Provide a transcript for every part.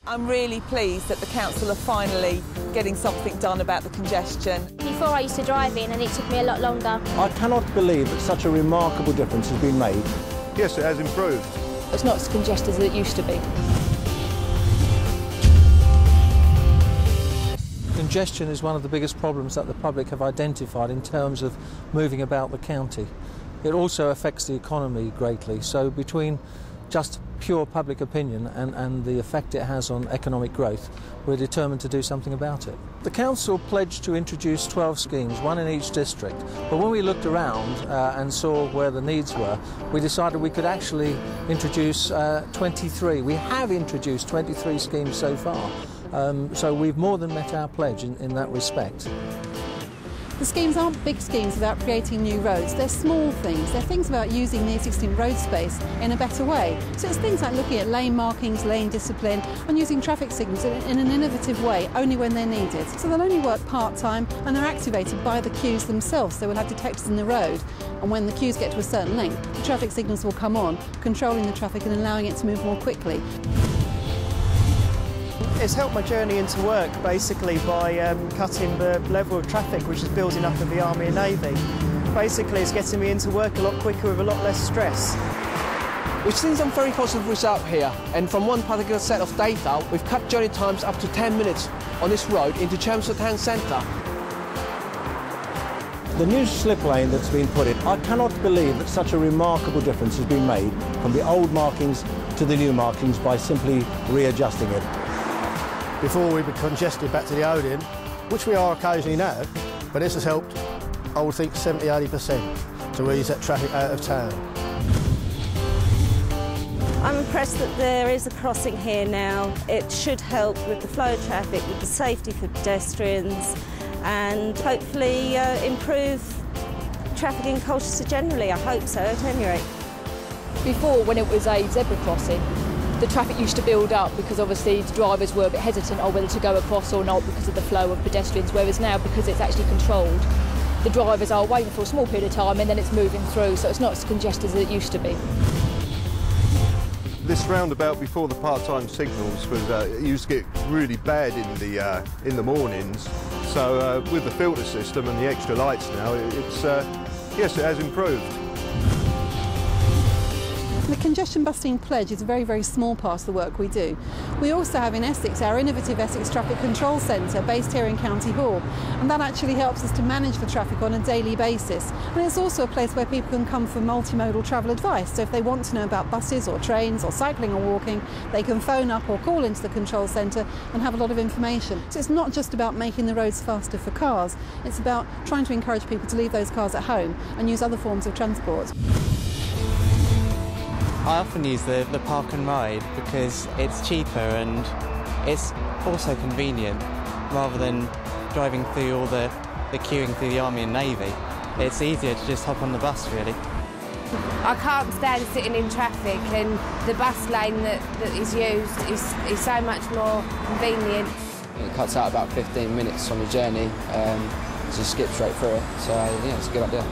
I'm really pleased that the council are finally getting something done about the congestion. Before I used to drive in and it took me a lot longer. I cannot believe that such a remarkable difference has been made. Yes, it has improved. It's not as congested as it used to be. Congestion is one of the biggest problems that the public have identified in terms of moving about the county. It also affects the economy greatly, so between just pure public opinion and the effect it has on economic growth, we're determined to do something about it. The council pledged to introduce 12 schemes, one in each district, but when we looked around and saw where the needs were, we decided we could actually introduce 23. We have introduced 23 schemes so far, so we've more than met our pledge in that respect. The schemes aren't big schemes about creating new roads, they're small things. They're things about using the existing road space in a better way. So it's things like looking at lane markings, lane discipline and using traffic signals in an innovative way, only when they're needed. So they'll only work part-time and they're activated by the queues themselves, so we'll have detectors in the road. And when the queues get to a certain length, the traffic signals will come on, controlling the traffic and allowing it to move more quickly. It's helped my journey into work basically by cutting the level of traffic which is building up in the Army and Navy. Basically it's getting me into work a lot quicker with a lot less stress. We've seen some very positive results here, and from one particular set of data we've cut journey times up to 10 minutes on this road into Chelmsford Town Centre. The new slip lane that's been put in, I cannot believe that such a remarkable difference has been made from the old markings to the new markings by simply readjusting it. Before we were congested back to the Odin, which we are occasionally now, but this has helped, I would think, 70–80% to ease that traffic out of town. I'm impressed that there is a crossing here now. It should help with the flow of traffic, with the safety for pedestrians and hopefully improve traffic in Colchester generally. I hope so, at any rate. Before, when it was a zebra crossing, the traffic used to build up because obviously the drivers were a bit hesitant on whether to go across or not because of the flow of pedestrians, whereas now, because it's actually controlled, the drivers are waiting for a small period of time and then it's moving through, so it's not as congested as it used to be. This roundabout before the part-time signals was it used to get really bad in the mornings. So with the filter system and the extra lights now, it's yes, it has improved. The congestion busting pledge is a very, very small part of the work we do. We also have in Essex our innovative Essex Traffic Control Centre based here in County Hall, and that actually helps us to manage the traffic on a daily basis. And it's also a place where people can come for multimodal travel advice, so if they want to know about buses or trains or cycling or walking, they can phone up or call into the control centre and have a lot of information. So it's not just about making the roads faster for cars, it's about trying to encourage people to leave those cars at home and use other forms of transport. I often use the park and ride because it's cheaper and it's also convenient rather than driving through all the queuing through the Army and Navy. It's easier to just hop on the bus really. I can't stand sitting in traffic, and the bus lane that is used is so much more convenient. It cuts out about 15 minutes on the journey, to skip straight through it, so yeah, it's a good idea.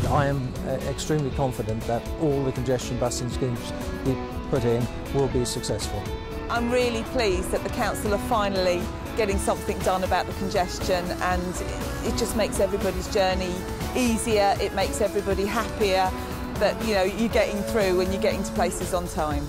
I am extremely confident that all the congestion busing schemes we put in will be successful. I'm really pleased that the council are finally getting something done about the congestion, and it just makes everybody's journey easier, it makes everybody happier that, you know, you're getting through and you're getting to places on time.